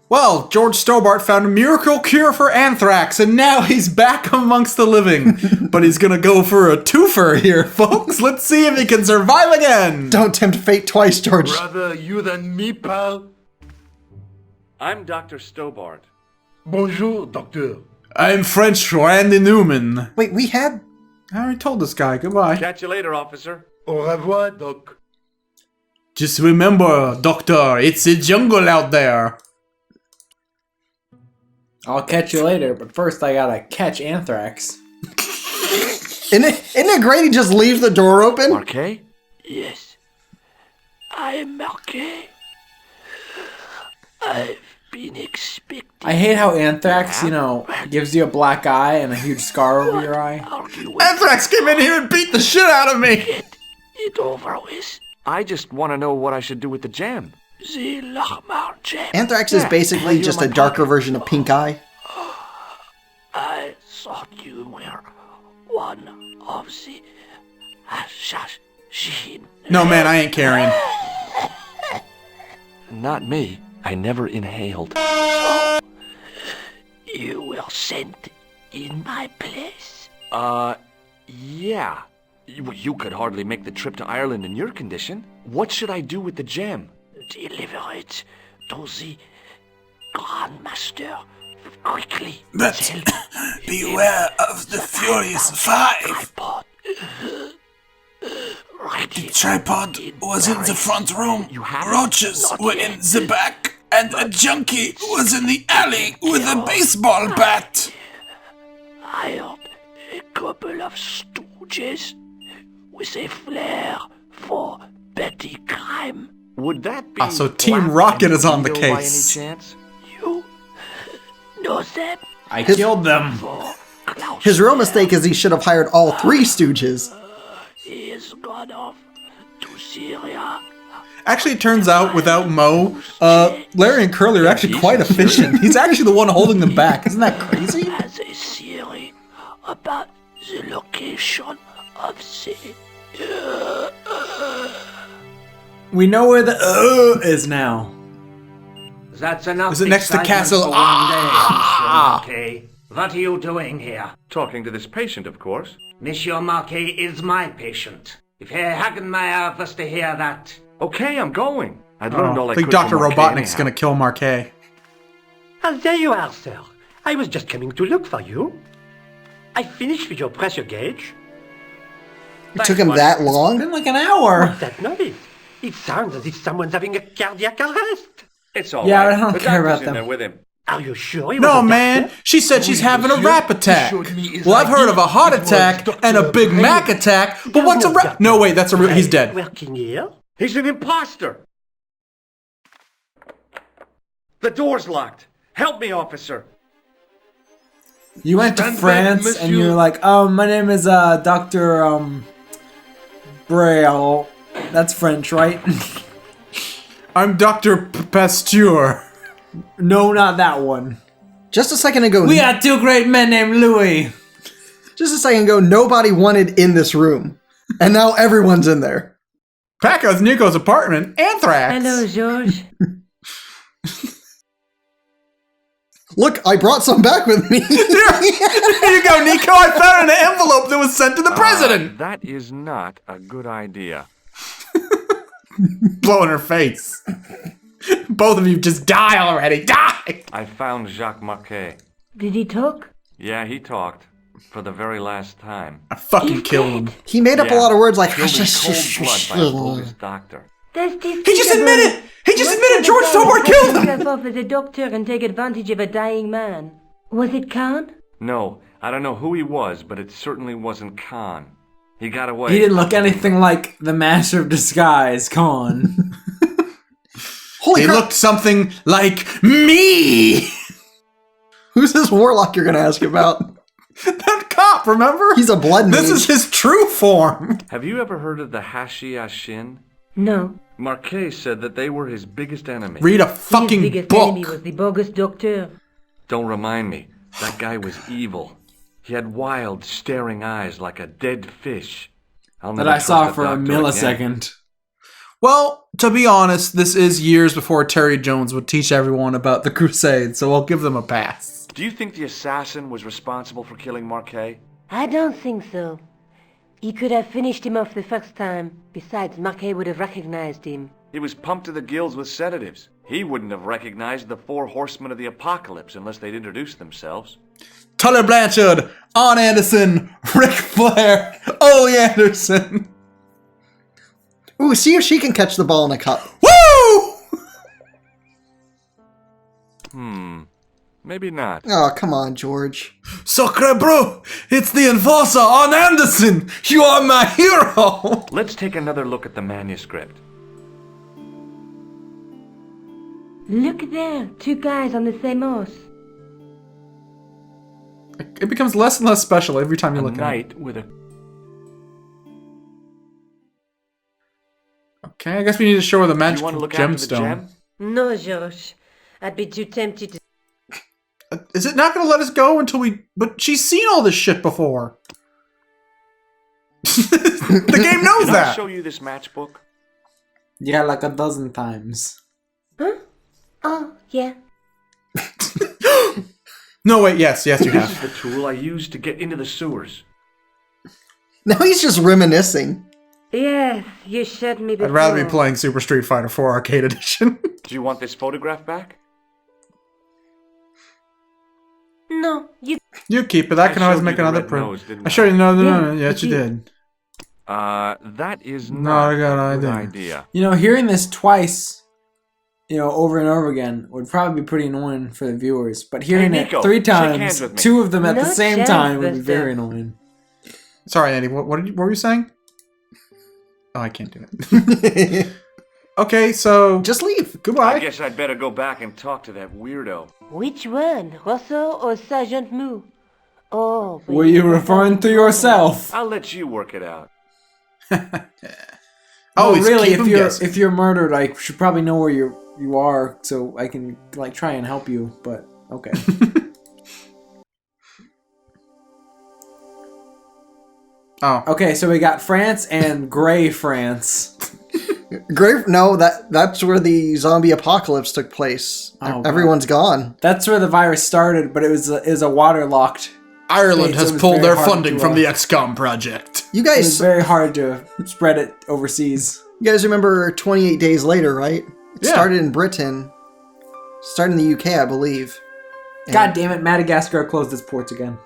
Well, George Stobart found a miracle cure for anthrax, and now he's back amongst the living. But he's gonna go for a twofer here, folks. Let's see if he can survive again. Don't tempt fate twice, George. Rather you than me, pal. I'm Dr. Stobart. Bonjour, docteur. I'm French Randy Newman. Wait, we had... I already told this guy. Goodbye. Catch you later, officer. Au revoir, doc. Just remember, Doctor, it's a jungle out there. I'll catch you later, but first I gotta catch anthrax. Isn't it great he just leaves the door open? Marquet? Yes, I am Marquet. I've been expecting. I hate how anthrax, you know, gives you a black eye and a huge scar over your eye. Anthrax came in here and beat the shit out of me. Get it over with. I just want to know what I should do with the jam. The Lahmar jam. Anthrax is basically just a darker version of pink eye. I thought you were one of the assassins. No, man, I ain't carrying. Not me. I never inhaled. You were sent in my place. Yeah. You could hardly make the trip to Ireland in your condition. What should I do with the gem? Deliver it to the Grandmaster quickly. But Tell beware of the Furious Five. tripod. Right The here. tripod was in the front room. You have it? Roaches Not were yet. in the back. And a junkie was in the alley with a baseball bat. Hired a couple of stooges with a flair for petty crime. Would that be So Team Black Rocket and is on the Eagle by any case. chance? You know them I killed them. for Klaus. His real mistake is he should have hired all three stooges. He is gone off to Syria. Actually, it turns out without Mo, Larry and Curly are actually quite efficient. He's actually the one holding them back. Isn't that crazy? Has a theory about the location of the. We know where the is now. That's enough. Is it next to excitement Castle? for one day, Monsieur Marquet. What are you doing here? Talking to this patient, of course. Monsieur Marquet is my patient. If Herr Hagenmeyer was to hear that. Okay, I'm going. I'd learned all I I think could Dr. from Marquet Robotnik's anyhow. gonna kill Marquet. There you are, sir. I was just coming to look for you. I finished with your pressure gauge. It took him that long? Been like an hour. What's that noise? It sounds as if someone's having a cardiac arrest. It's all Yeah, right. I don't The care doctor's about in them. there with him. Are you sure he No, was a man. doctor? She said she's having a monsieur. rap attack. He showed me his Well, I've heard ID. of a heart It was attack Dr. and a Big Mac attack, but what's a rap? No, wait, that's a real. He's dead. Working here? He's an imposter. The door's locked. Help me, officer. You went to Stand back, France and monsieur. you're like, oh, my name is Dr. Braille. That's French, right? I'm Dr. Pasteur. No, not that one. Just a second ago, We had two great men named Louis. nobody wanted in this room. And now everyone's in there. Paco's Nico's apartment. Anthrax. Hello, George. Look, I brought some back with me. Here you go, Nico. I found an envelope that was sent to the president. That is not a good idea. Blow in her face. Both of you just die already. Die! I found Jacques Marquet. Did he talk? Yeah, he talked. For the very last time. I fucking killed him. He made up a Yeah. lot of words like... Killed in cold blood by a bogus doctor. That's He just admitted! He just admitted George Stobart killed him! Himself off as a doctor and take advantage of a dying man. Was it Khan? No, I don't know who he was, but it certainly wasn't Khan. He got away. He didn't look anything like the Master of Disguise, Khan. Holy He crap! looked something like me! Who's this warlock you're gonna ask about? That cop, remember? He's a blood This mage. is his true form. Have you ever heard of the Hashiashin? No. Marquet said that they were his biggest enemy. Read a His fucking biggest enemy book. was the bogus doctor. Don't remind me. That guy was evil. He had wild, staring eyes like a dead fish. I'll That never I saw trust for a doctor again. millisecond. Well, to be honest, this is years before Terry Jones would teach everyone about the Crusade, so I'll give them a pass. Do you think the assassin was responsible for killing Marquet? I don't think so. He could have finished him off the first time. Besides, Marquet would have recognized him. He was pumped to the gills with sedatives. He wouldn't have recognized the 4 horsemen of the apocalypse unless they'd introduced themselves. Tully Blanchard, Arn Anderson, Ric Flair, Ole Anderson. Ooh, see if she can catch the ball in a cup. Woo! Maybe not. Oh, come on, George. Sacre bro, it's the enforcer, Arn Anderson. You are my hero. Let's take another look at the manuscript. Look there, 2 guys on the same horse. It becomes less and less special every time you A look at it. knight with a... Okay, I guess we need to show her the Do you magic want to look after the gemstone. gem? No, Josh. I'd be too tempted to... Is it not going to let us go until we... But she's seen all this shit before. The game knows Did I that. show you this matchbook? Yeah, like a dozen times. Huh? Oh, yeah. No, wait, yes, you This is have. the tool I used to get into the sewers. Now he's just reminiscing. Yes, you showed me before. I'd rather be playing Super Street Fighter 4 Arcade Edition. Do you want this photograph back? No, you... You keep it. I can I always showed make you the another red print. nose, didn't I showed you no. Yeah, Yes, you you did. That is Not not a good a good idea. idea. You know, hearing this twice, over and over again, would probably be pretty annoying for the viewers. But hearing Hey, Nico, it 3 shake times, hands with me. 2 of them at the No same chance, time, would be Buster. very annoying. Sorry, Andy. What were you saying? Oh, I can't do it. Okay, so Just leave. goodbye. I guess I'd better go back and talk to that weirdo. Which one? Rosso or Sergeant Moo? Oh, but Were you referring to yourself? I'll let you work it out. Oh, Well, really, keep 'em guessing. if you're murdered, I should probably know where you are, so I can try and help you. But okay. Oh, Okay, so we got France and Grey France. Grave? No, that's where the zombie apocalypse took place. Oh, Everyone's gone. That's where the virus started, but it was a waterlocked. Ireland States, has it was pulled very their hard funding to, from the XCOM project. You It was guys, very hard to spread it overseas. you guys remember 28 Days Later, right? It Yeah. started in Britain. Started in the UK, I believe. God damn it, Madagascar closed its ports again.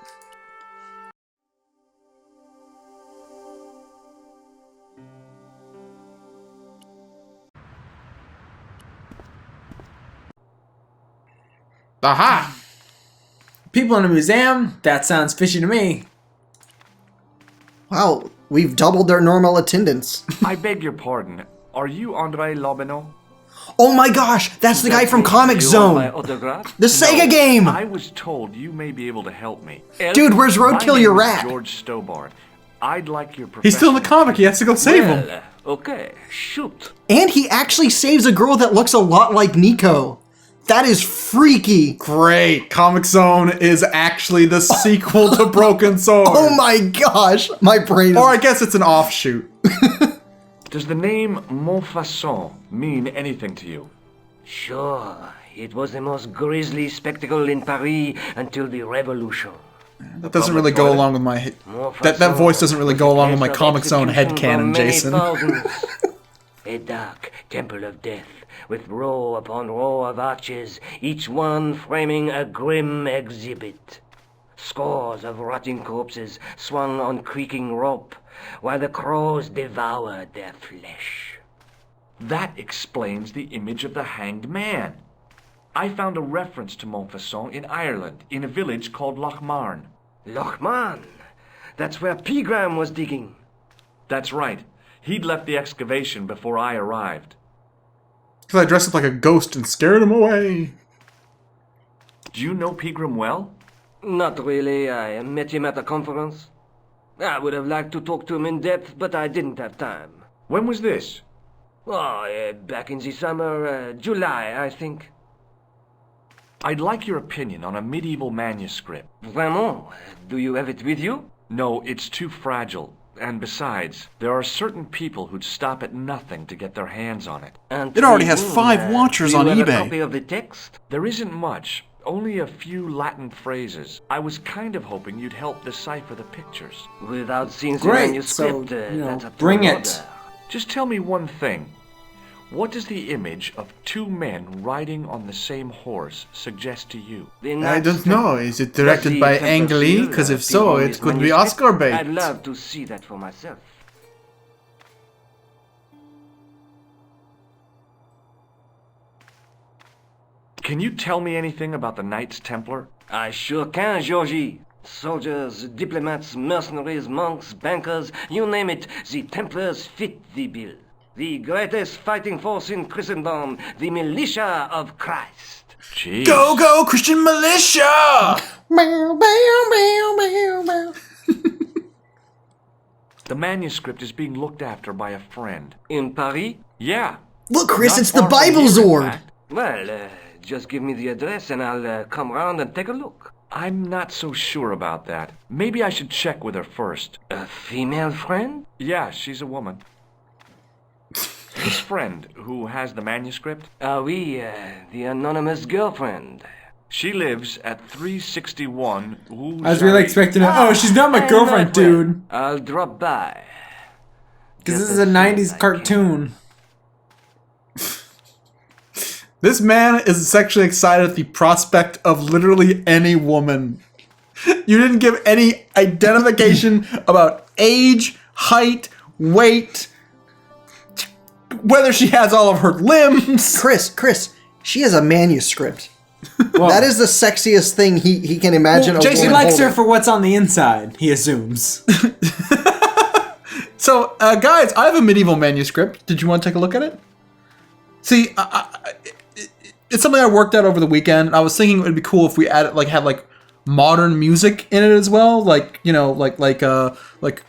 Aha! People in a museum? That sounds fishy to me. Wow, we've doubled their normal attendance. I beg your pardon. Are you Andre Lobineau? Oh my gosh, that's the guy from Comic You want my Zone. autograph? The Sega game! I was told you may be able to help me. Dude, where's Roadkill, My your name is rat? George Stobart. I'd like your He's still in the professional comic. He has to go save him. Well, okay, shoot. And he actually saves a girl that looks a lot like Nico. That is freaky. Great. Comic Zone is actually the sequel to Broken Sword. Oh my gosh, my brain Or is... I guess it's an offshoot. Does the name Montfaucon mean anything to you? Sure, it was the most grisly spectacle in Paris until the revolution. That doesn't really go along with my... That voice doesn't really go along with my Comic Zone headcanon, Jason. A dark temple of death, with row upon row of arches, each one framing a grim exhibit. Scores of rotting corpses swung on creaking rope, while the crows devoured their flesh. That explains the image of the hanged man. I found a reference to Montfaucon in Ireland, in a village called Lochmarn. Lochman! That's where Pegram was digging. That's right. He'd left the excavation before I arrived. Because I dressed up like a ghost and scared him away. Do you know Pegram well? Not really. I met him at a conference. I would have liked to talk to him in depth, but I didn't have time. When was this? Oh, back in the summer, July, I think. I'd like your opinion on a medieval manuscript. Vraiment? Do you have it with you? No, it's too fragile. And besides, there are certain people who'd stop at nothing to get their hands on it. And It already has Tribune, 5 watchers do you on have eBay. a copy of the text? There isn't much, only a few Latin phrases. I was kind of hoping you'd help decipher the pictures. Without seeing the Great, manuscript, so, you know, that's up to bring the it. order. Just tell me one thing. What does the image of 2 men riding on the same horse suggest to you? The I Knights don't know. Is it directed Does by the Templar Ang Lee? seal, Because if appear so, on it this could be manuscript? Oscar bait. I'd love to see that for myself. Can you tell me anything about the Knights Templar? I sure can, Georgie. Soldiers, diplomats, mercenaries, monks, bankers, you name it, the Templars fit the bill. The greatest fighting force in Christendom, the militia of Christ. Jeez. Go, go, Christian militia! The manuscript is being looked after by a friend. In Paris? Yeah. Look, Chris, Not it's the far from Bible here, in Zord. fact. Well, just give me the address and I'll come round and take a look. I'm not so sure about that. Maybe I should check with her first. A female friend? Yeah, she's a woman. This friend who has the manuscript, Oui, the anonymous girlfriend. she lives at 361 Rouge I was really Alley. expecting it. Oh, she's not my And girlfriend, not well. dude. I'll drop by. Because Just this is a as soon as 90s I cartoon. This man is sexually excited at the prospect of literally any woman. You didn't give any identification about age, height, weight, whether she has all of her limbs. Chris, she has a manuscript. Well, That is the sexiest thing he can imagine. Well, a Jason he woman likes her holding. for what's on the inside, he assumes. So, guys, I have a medieval manuscript. Did you want to take a look at it? See, it's something I worked out over the weekend. I was thinking it would be cool if we added, had modern music in it as well, like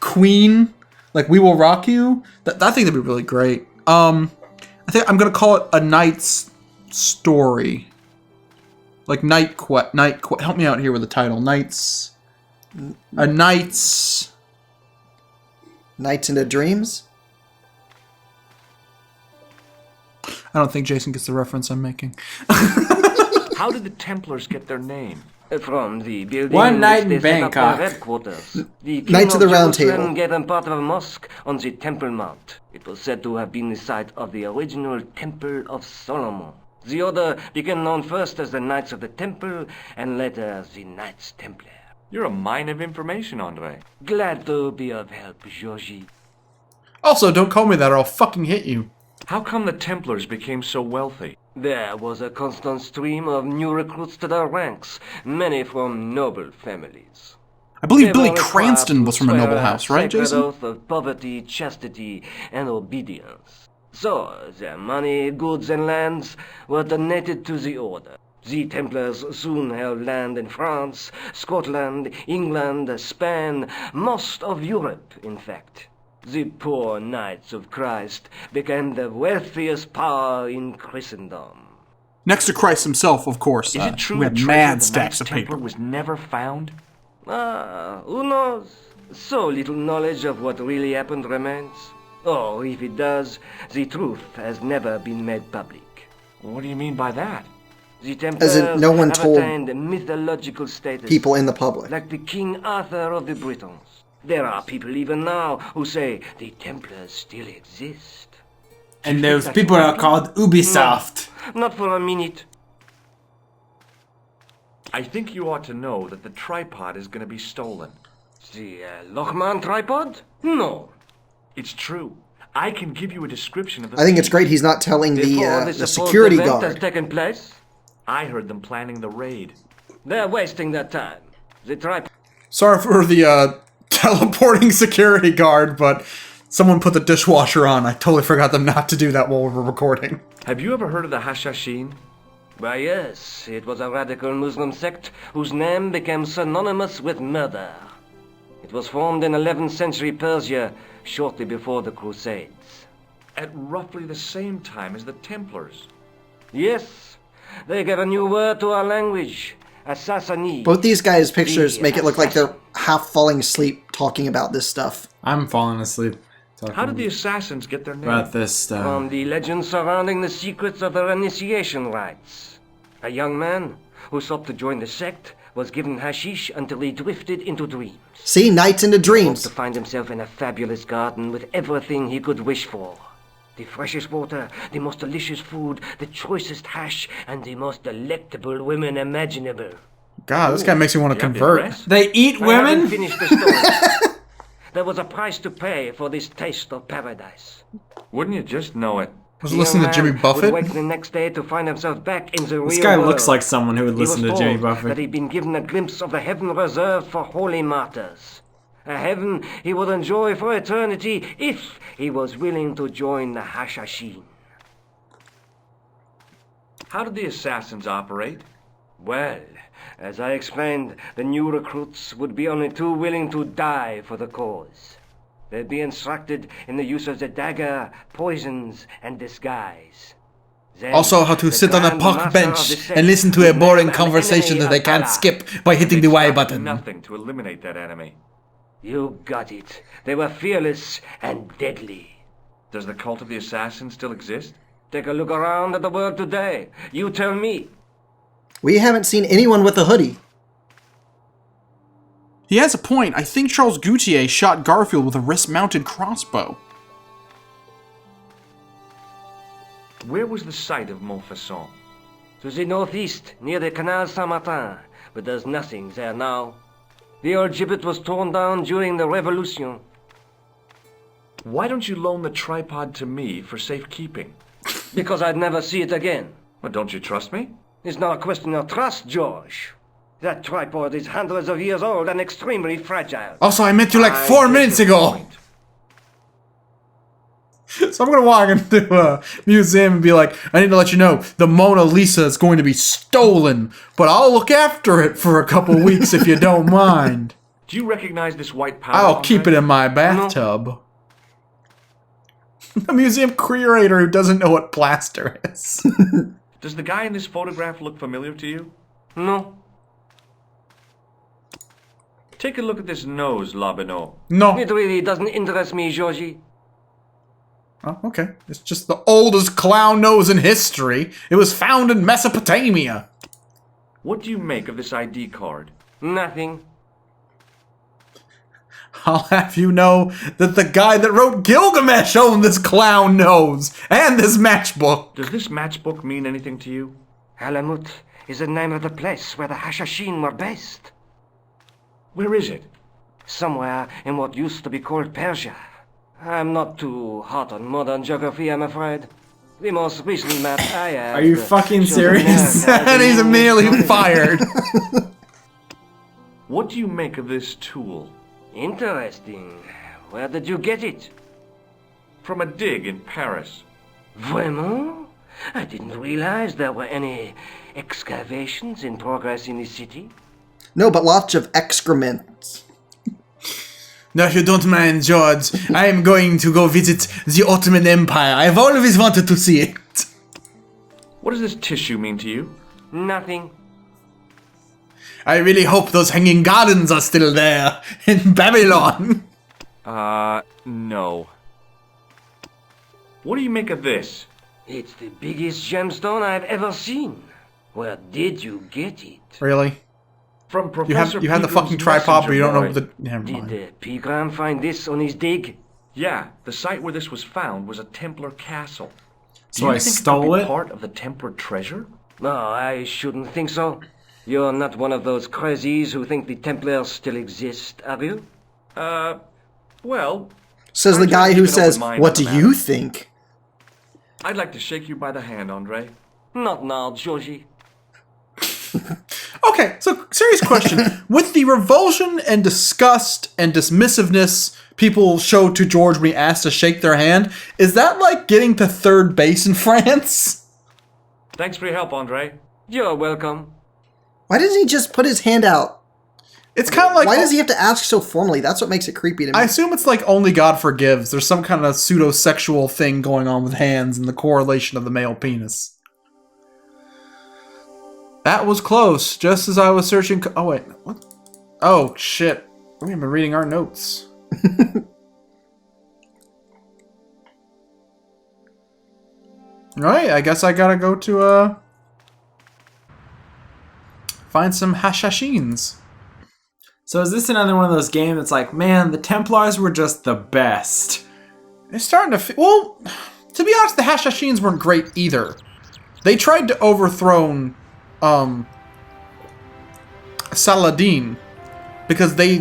Queen, like "We Will Rock You." I think that'd be really great. I think I'm gonna call it A Knight's Story, like Night Quest. Help me out here with the title. A Knight's. Nights into Dreams. I don't think Jason gets the reference I'm making. How did the Templars get their name? From the building One in night which in they set up their Bangkok. headquarters. The King Knights of the Round Jerusalem Table. gave them part of a mosque on the Temple Mount. It was said to have been the site of the original Temple of Solomon. The order became known first as the Knights of the Temple and later as the Knights Templar. You're a mine of information, Andre. Glad to be of help, Georgie. Also, don't call me that or I'll fucking hit you. How come the Templars became so wealthy? There was a constant stream of new recruits to their ranks, many from noble families. I believe They Billy were required Cranston to was from a swear noble house, right, sacred Jason? oath of poverty, chastity, and obedience. So, their money, goods, and lands were donated to the order. The Templars soon held land in France, Scotland, England, Spain, most of Europe, in fact. The poor Knights of Christ became the wealthiest power in Christendom. Next to Christ himself, of course. Is it true we a had treasure mad of the stacks Knights of Templar paper. was never found? Who knows? So little knowledge of what really happened remains. Or, if it does, the truth has never been made public. What do you mean by that? The Templars As in, no one have told attained mythological status. People in the public. Like the King Arthur of the Britons. There are people even now who say the Templars still exist. And those people are called Ubisoft. Not for a minute. I think you ought to know that the tripod is going to be stolen. The Lochman tripod? No. It's true. I can give you a description of the I think it's thief. great he's not telling Before the this supposed security event has guard. taken place, I heard them planning the raid. they're wasting their time. The tripod. Sorry for the teleporting security guard, but someone put the dishwasher on. I totally forgot them not to do that while we were recording. Have you ever heard of the Hashashin? Why, yes, it was a radical Muslim sect whose name became synonymous with murder. It was formed in 11th century Persia, shortly before the Crusades. At roughly the same time as the Templars. Yes, they gave a new word to our language. Assassini. Both these guys' pictures The make it look like they're assassin. half falling asleep talking about this stuff. I'm falling asleep talking How did the assassins get their name? about this stuff. From the legend surrounding the secrets of their initiation rites. A young man who sought to join the sect was given hashish until he drifted into dreams. See, nights into Hoped dreams. to find himself in a fabulous garden with everything he could wish for. The freshest water, the most delicious food, the choicest hash, and the most delectable women imaginable. God, this guy makes me want to You have the convert. address? They eat I haven't women? finished the story. There was a price to pay for this taste of paradise. Wouldn't you just know it? Was The listening young to Jimmy man Buffett? would wake the next day to find himself back in the real This guy world. looks like someone who would He was listen to told Jimmy that Buffett. he'd been given a glimpse of the heaven reserved for holy martyrs. A heaven he would enjoy for eternity if he was willing to join the Hashashin. How did the assassins operate? Well, as I explained, the new recruits would be only too willing to die for the cause. They'd be instructed in the use of the dagger, poisons, and disguise. Then, Also, how to the sit on a Grand park Master of bench the sect and listen to a would make boring them an conversation enemy that they of can't Allah. skip by hitting the They Y stopped button. Nothing to eliminate that enemy. You got it. They were fearless and deadly. Does the cult of the assassins still exist? Take a look around at the world today. You tell me. We haven't seen anyone with a hoodie. He has a point. I think Charles Goutier shot Garfield with a wrist-mounted crossbow. Where was the site of Montfaucon? To the northeast, near the Canal Saint-Martin, but there's nothing there now. The old gibbet was torn down during the Revolution. Why don't you loan the tripod to me for safekeeping? Because I'd never see it again. Well, don't you trust me? It's not a question of trust, George. That tripod is hundreds of years old and extremely fragile. Also, I met you like I 4 get minutes your ago. point. So I'm gonna walk into a museum and be like, I need to let you know, the Mona Lisa is going to be stolen, but I'll look after it for a couple weeks if you don't mind. Do you recognize this white powder? I'll keep it Andre? in my bathtub. A museum curator who doesn't know what plaster is. Does the guy in this photograph look familiar to you? No. Take a look at this nose, Labinot. No. It really doesn't interest me, Georgie. Oh, okay. It's just the oldest clown nose in history. It was found in Mesopotamia. What do you make of this ID card? Nothing. I'll have you know that the guy that wrote Gilgamesh owned this clown nose and this matchbook. Does this matchbook mean anything to you? Alamut is the name of the place where the Hashashin were based. Where is it? Somewhere in what used to be called Persia. I'm not too hot on modern geography, I'm afraid. The most recent map I have... Are you fucking shows serious? America And he's immediately fired. What do you make of this tool? Interesting. Where did you get it? From a dig in Paris. Vraiment? I didn't realize there were any excavations in progress in the city. No, but lots of excrement. Now, if you don't mind, George, I am going to go visit the Ottoman Empire. I've always wanted to see it. What does this tissue mean to you? Nothing. I really hope those hanging gardens are still there in Babylon. No. What do you make of this? It's the biggest gemstone I've ever seen. Where did you get it? Really? From Professor You have the Pilgrim's fucking tripod, but you don't know messenger the... Never Did mind. Pigram find this on his dig? Yeah, the site where this was found was a Templar castle. Do So you I think stole could be it? part of the Templar treasure? No, I shouldn't think so. You're not one of those crazies who think the Templars still exist, are you? Well, Says I the try to guy keep who an says, open mind what on do the you matter. think? I'd like to shake you by the hand, Andre. Not now, Georgie. Okay, so serious question. With the revulsion and disgust and dismissiveness people show to George when he asks to shake their hand, is that like getting to third base in France? Thanks for your help, Andre. You're welcome. Why doesn't he just put his hand out? It's kind of like... Why does he have to ask so formally? That's what makes it creepy to me. I assume it's like only God forgives. There's some kind of pseudo-sexual thing going on with hands and the correlation of the male penis. That was close. Just as I was searching. Oh wait, what? Oh shit! We haven't been reading our notes. Right, I guess I gotta go to find some hashashins. So is this another one of those games that's like, man, the Templars were just the best? It's starting to well, to be honest, the hashashins weren't great either. They tried to overthrow Saladin because they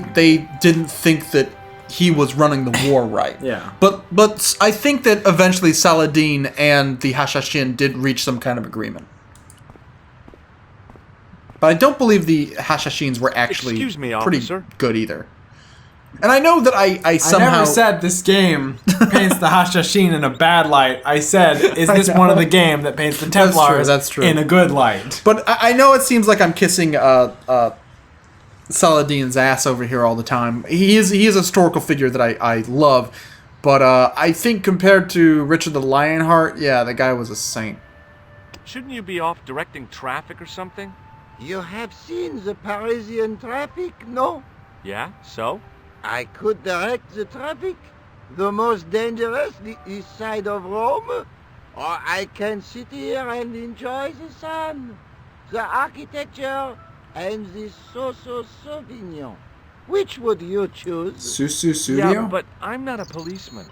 didn't think that he was running the war right. Yeah. But I think that eventually Saladin and the Hashashin did reach some kind of agreement. But I don't believe the Hashashins were actually Excuse me, pretty officer. good either. And I know that I somehow... I never said this game paints the Hashashin in a bad light. I said, is this one of the game that paints the Templars That's true. in a good light? But I know it seems like I'm kissing Saladin's ass over here all the time. He is a historical figure that I love. But I think compared to Richard the Lionheart, yeah, the guy was a saint. Shouldn't you be off directing traffic or something? You have seen the Parisian traffic, no? Yeah, so? I could direct the traffic. The most dangerous, the east side of Rome. Or I can sit here and enjoy the sun, the architecture, and the Sauvignon. Which would you choose? Susu Studio? Yeah, but I'm not a policeman.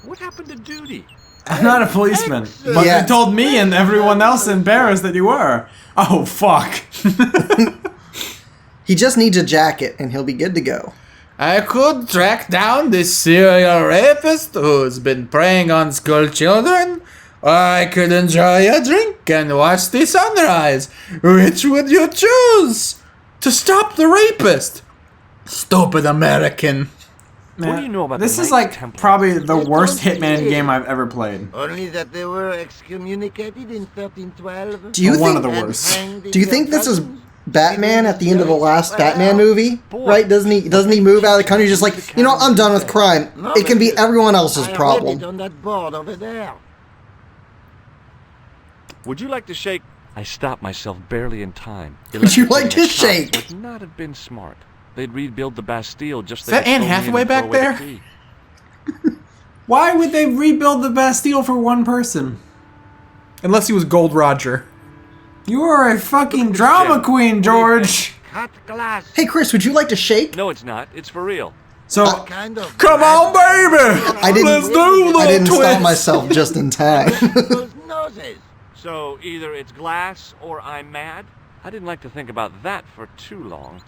What happened to duty? I'm not a policeman. But Yeah. they told me and everyone else in Paris that you were. Oh, fuck. He just needs a jacket and he'll be good to go. I could track down this serial rapist who's been preying on school children, or I could enjoy a drink and watch the sunrise. Which would you choose? To stop the rapist? Stupid American. Man, What do you know about this the is Knights like Templar? probably the worst Hitman game I've ever played. Only that they were excommunicated in 1312. Do you One think? of the and worst. hanged in Do you their think this is cousins? Batman at the end of the last Batman movie? Right? Doesn't he move out of the country just like, you know, I'm done with crime. It can be everyone else's I read problem. it on that board over there. Would you like to shake? I stopped myself barely in time. Would you like to Electrocuting a cop shake? Would not have been smart. They'd rebuild the Bastille just Is that they could Anne throw me in Hathaway and throw back away the there? key. Why would they rebuild the Bastille for one person? Unless he was Gold Roger. You are a fucking drama queen, George. Cut glass. Hey, Chris, would you like to shake? No, it's not. It's for real. So, Kind of. Come on, baby! I didn't. Let's do the I didn't twist. stop myself just in time. Those noses. So either it's glass or I'm mad? I didn't like to think about that for too long.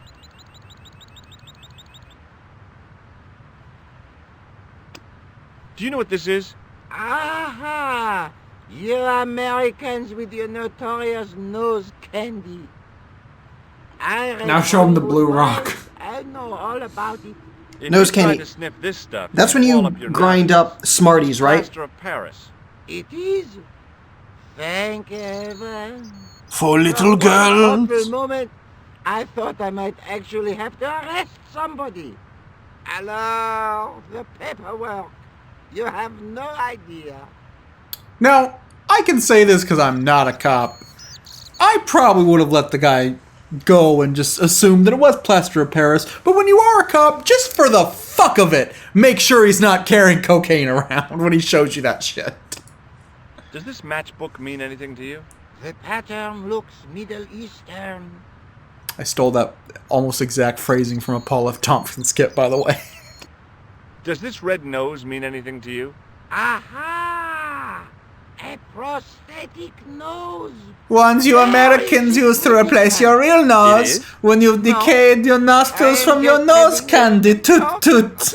Do you know what this is? Aha! You Americans with your notorious nose candy. Now show 'em the blue rock. I know all about it. If Nose you try candy. to sniff this stuff, That's when it'll you wall up your grind nose. up Smarties, right? Plaster of Paris. It is. Thank heaven. For little For one girls. awful moment, I thought I might actually have to arrest somebody. Alors, the paperwork. You have no idea. Now, I can say this because I'm not a cop. I probably would have let the guy go and just assume that it was plaster of Paris. But when you are a cop, just for the fuck of it, make sure he's not carrying cocaine around when he shows you that shit. Does this matchbook mean anything to you? The pattern looks Middle Eastern. I stole that almost exact phrasing from a Paul F. Tompkins skit, by the way. Does this red nose mean anything to you? Aha! A prosthetic nose. Ones you Americans use to replace your real nose It is? when you've decayed your nostrils from your nose candy. Toot toot.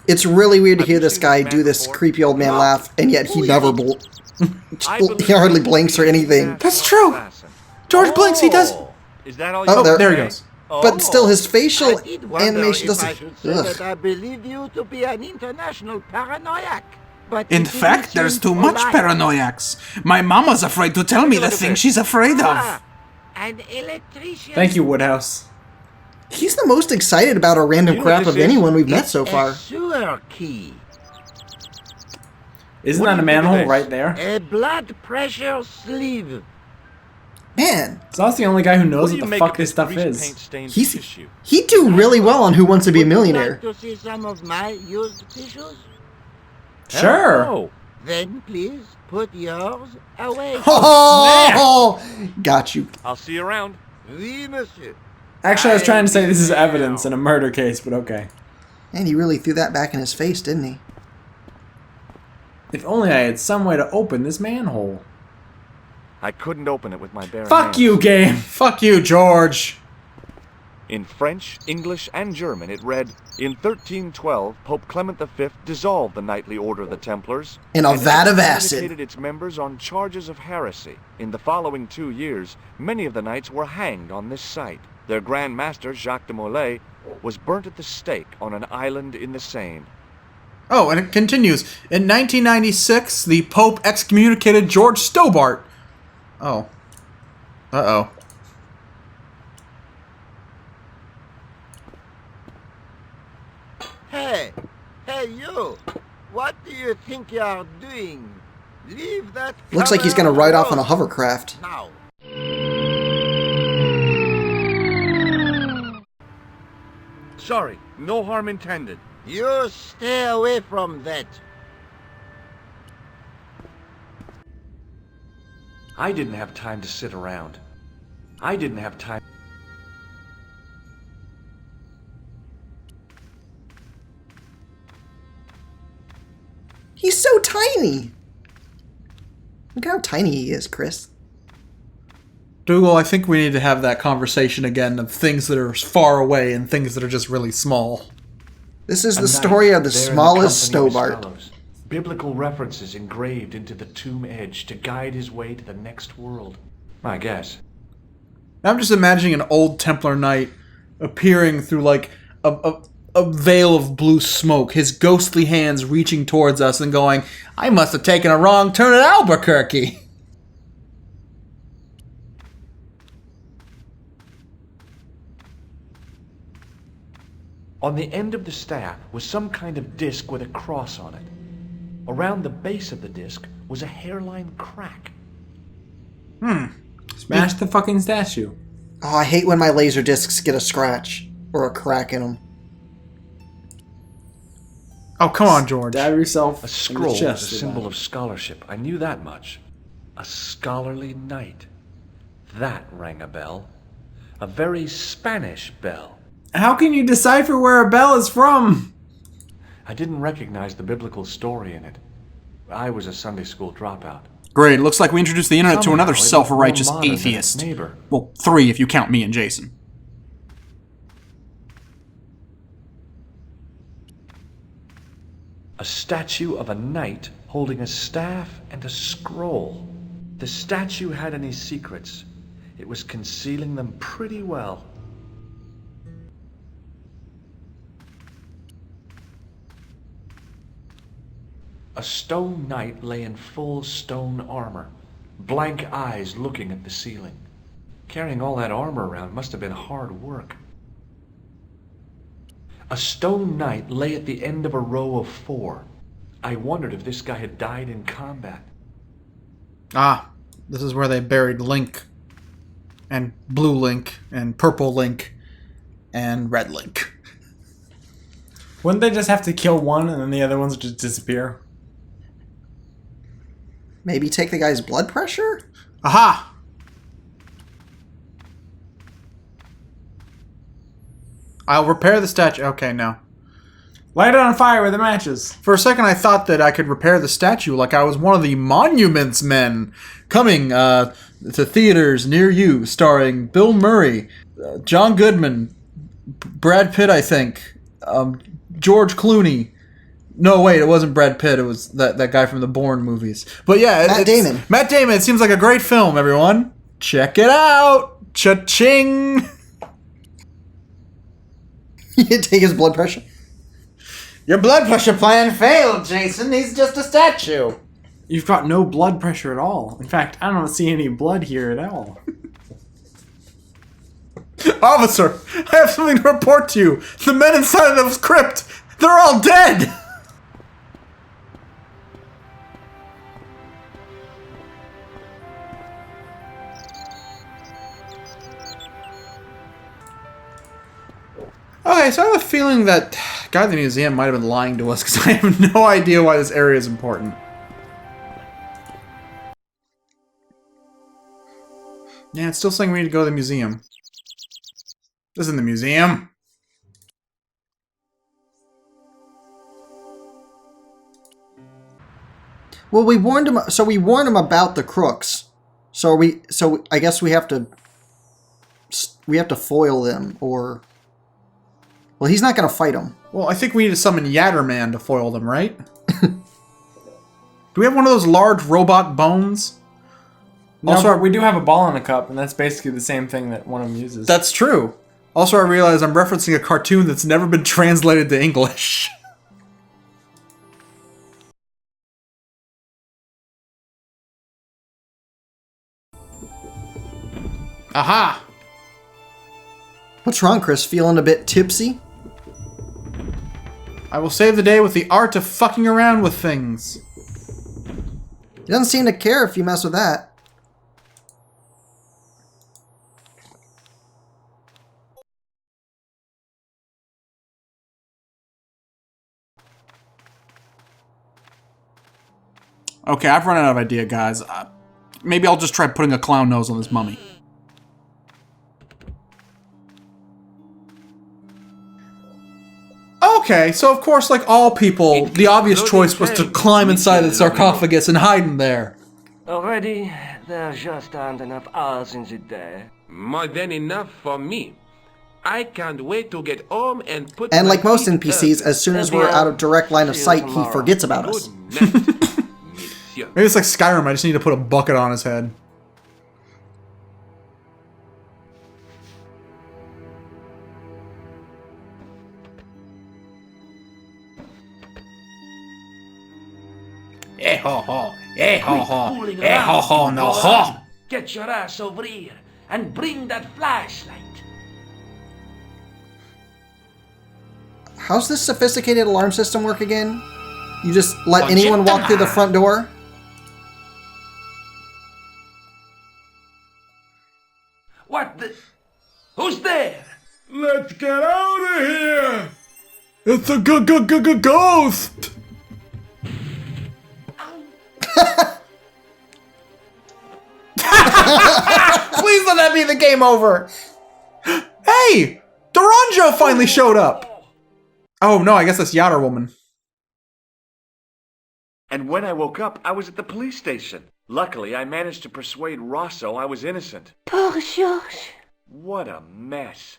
It's really weird to hear this guy do this creepy old man laugh, and yet he never he hardly blinks or anything. That's true. George blinks, he does. Is that all Oh, you there he say? goes. But still, his I facial did wonder animation if I doesn't. should say that I believe you to be an international paranoiac. But In it didn't fact, there's seem too much polite. paranoiacs. My mama's afraid to tell me the things she's afraid of. Ah, an electrician. thank you, Woodhouse. He's the most excited about a random You know what crap this of is? anyone we've met It's so a far. sewer key. Isn't What that do a you think of manhole this? right there? A blood pressure sleeve. Man, So that's the only guy who knows do what you the make fuck of this stuff grease is. paint-stained he's tissue? he'd do really well on Who Wants to Be a Would you Millionaire. like to see some of my used tissues? Sure. Hell no. Then please put yours away. Oh, got you. I'll see you around. Oui, monsieur. Actually, I was trying to say this is evidence in a murder case, but okay. And he really threw that back in his face, didn't he? If only I had some way to open this manhole. I couldn't open it with my bare Fuck hands. you, game. Fuck you, George. In French, English, and German, it read, in 1312, Pope Clement V dissolved the Knightly Order of the Templars In a and vat of acid. excommunicated its members on charges of heresy. In the following 2 years, many of the knights were hanged on this site. Their Grand Master, Jacques de Molay, was burnt at the stake on an island in the Seine. Oh, and it continues. In 1996, the Pope excommunicated George Stobart. Oh. Uh-oh. Hey, you. What do you think you are doing? Leave that. Looks like he's gonna cover ride off on a alone. hovercraft. Now. Sorry, no harm intended. You stay away from that. I didn't have time to sit around. I didn't have time. He's so tiny. Look how tiny he is, Chris. Dougal, I think we need to have that conversation again of things that are far away and things that are just really small. This is A the knight story of the there in smallest company of his Stobart. fellows. Biblical references engraved into the tomb edge to guide his way to the next world. I guess. I'm just imagining an old Templar knight appearing through like a veil of blue smoke, his ghostly hands reaching towards us and going, I must have taken a wrong turn at Albuquerque. On the end of the staff was some kind of disc with a cross on it. Around the base of the disc was a hairline crack. Smash the fucking statue. Oh, I hate when my laser discs get a scratch or a crack in them. Oh, come on, George. Stab yourself A in scroll the chest. was a with symbol that. of scholarship. I knew that much. A scholarly knight. That rang a bell. A very Spanish bell. How can you decipher where a bell is from? I didn't recognize the biblical story in it. I was a Sunday school dropout. Great, looks like we introduced the internet to Somehow, another it looked self-righteous more modern than its atheist. neighbor. Well, 3 if you count me and Jason. A statue of a knight holding a staff and a scroll. The statue had any secrets. It was concealing them pretty well. A stone knight lay in full stone armor, blank eyes looking at the ceiling. Carrying all that armor around must have been hard work. A stone knight lay at the end of a row of 4. I wondered if this guy had died in combat. Ah, this is where they buried Link. And Blue Link, and Purple Link, and Red Link. Wouldn't they just have to kill one and then the other ones would just disappear? Maybe take the guy's blood pressure? Aha! I'll repair the statue. Okay, no. Light it on fire with the matches. For a second, I thought that I could repair the statue like I was one of the Monuments Men. Coming to theaters near you, starring Bill Murray, John Goodman, Brad Pitt, I think, George Clooney. No, wait, it wasn't Brad Pitt. It was that guy from the Bourne movies. But yeah, Matt Damon. Matt Damon. It seems like a great film, everyone. Check it out. Cha-ching. You take his blood pressure? Your blood pressure plan failed, Jason. He's just a statue. You've got no blood pressure at all. In fact, I don't see any blood here at all. Officer, I have something to report to you. The men inside of the crypt, they're all dead. Okay, so I have a feeling that guy at the museum might have been lying to us because I have no idea why this area is important. Yeah, it's still saying we need to go to the museum. This isn't the museum. Well, we warned him. So we warned him about the crooks. So I guess we have to foil them, or well, he's not going to fight them. Well, I think we need to summon Yatterman to foil them, right? Do we have one of those large robot bones? No, Also, but we do have a ball in a cup, and that's basically the same thing that one of them uses. That's true. Also, I realize I'm referencing a cartoon that's never been translated to English. Aha! What's wrong, Chris? Feeling a bit tipsy? I will save the day with the art of fucking around with things. He doesn't seem to care if you mess with that. Okay, I've run out of idea, guys. Maybe I'll just try putting a clown nose on this mummy. Okay, so of course, like all people, the obvious choice was to climb inside the sarcophagus and hide in there. Already, there just aren't enough hours in the day. More than enough for me. I can't wait to get home and put. And my like most feet NPCs, up. as soon as we're out of direct line of sight, he forgets about us. Good night, monsieur. Maybe it's like Skyrim, I just need to put a bucket on his head. Eh ho ho, eh ho ho, eh ho ho, no ho. Get your ass over here and bring that flashlight. How's this sophisticated alarm system work again? You just let anyone walk through the front door? What the? Who's there? Let's get out of here! It's a ghost! Please let that be the game over! Hey! Duranjo finally showed up! Oh no, I guess that's Yatter Woman. And when I woke up, I was at the police station. Luckily, I managed to persuade Rosso I was innocent. Poor Georges. What a mess.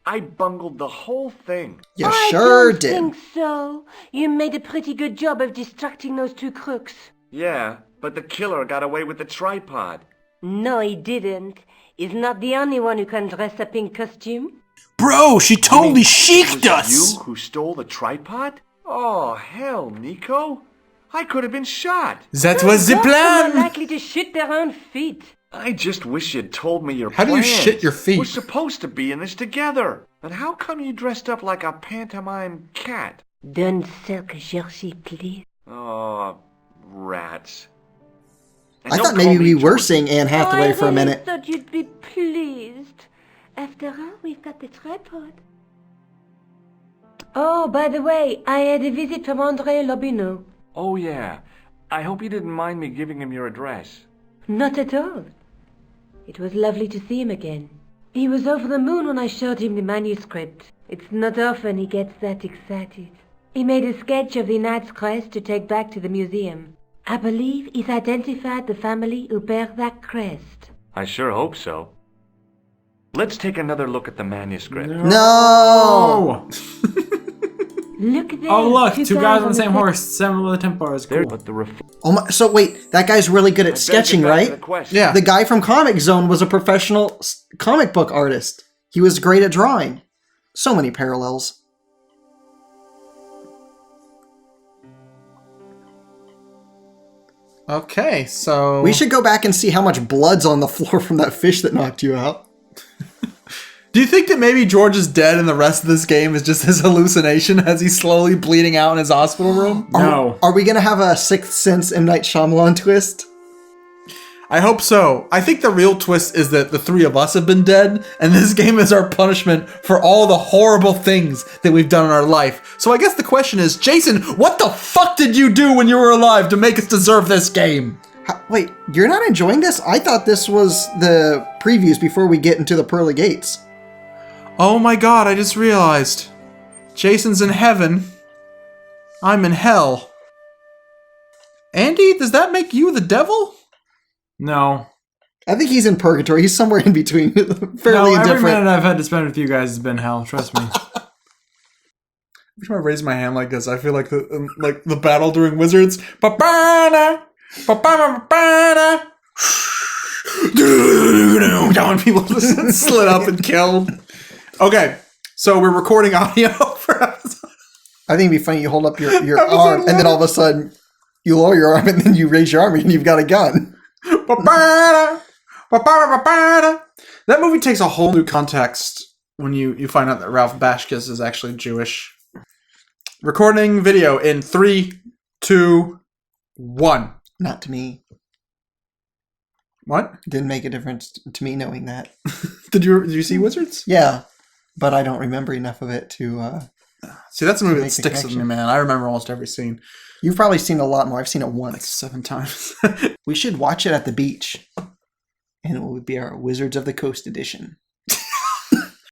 I bungled the whole thing. You I sure don't did. think so. You made a pretty good job of distracting those two crooks. Yeah, but the killer got away with the tripod. No, he didn't. He's not the only one who can dress up in costume. Bro, she totally It chicked was us! you who stole the tripod? Oh, hell, Nico. I could have been shot. That was the Dogs are more plan! likely to shoot their own feet. I just wish you'd told me your How do plans. you shit your feet? We're supposed to be in this together. And how come you dressed up like a pantomime cat? Don't sulk, Georgie, please. Oh, rats. And I don't thought call maybe me we were George. seeing Anne Hathaway for a minute. I thought you'd be pleased. After all, we've got the tripod. Oh, by the way, I had a visit from André Lobineau. Oh, yeah. I hope you didn't mind me giving him your address. Not at all. It was lovely to see him again. He was over the moon when I showed him the manuscript. It's not often he gets that excited. He made a sketch of the knight's crest to take back to the museum. I believe he's identified the family who bear that crest. I sure hope so. Let's take another look at the manuscript. No! Look there. Oh look, two guys on the same horse. Samuel the Templar is cool. But the Oh my, so wait, that guy's really good at sketching, right? Yeah. The guy from Comic Zone was a professional comic book artist. He was great at drawing. So many parallels. Okay, so... We should go back and see how much blood's on the floor from that fish that knocked you out. Do you think that maybe George is dead and the rest of this game is just his hallucination as he's slowly bleeding out in his hospital room? No. Are we gonna have a Sixth Sense M. Night Shyamalan twist? I hope so. I think the real twist is that the three of us have been dead, and this game is our punishment for all the horrible things that we've done in our life. So I guess the question is, Jason, what the fuck did you do when you were alive to make us deserve this game? Wait, you're not enjoying this? I thought this was the previews before we get into the pearly gates. Oh my god, I just realized. Jason's in heaven. I'm in hell. Andy, does that make you the devil? No. I think he's in purgatory. He's somewhere in between. Fairly No, every indifferent. minute I've had to spend with you guys has been hell. Trust me. Every time I raise my hand like this, I feel like the battle during Wizards. Ba-ba-da, ba-ba-ba-ba-da. When people just slid up and killed. Okay, so we're recording audio for episode. I think it'd be funny. You hold up your arm, and then all of a sudden you lower your arm, and then you raise your arm, and you've got a gun. That movie takes a whole new context when you find out that Ralph Bashkus is actually Jewish. Recording video in 3, 2, 1. Not to me. What? Didn't make a difference to me knowing that. Did you see Wizards? Yeah, but I don't remember enough of it to... See, that's a movie that make the sticks with me, connection. man. I remember almost every scene. You've probably seen a lot more. I've seen it once. Like 7 times. We should watch it at the beach. And it would be our Wizards of the Coast edition.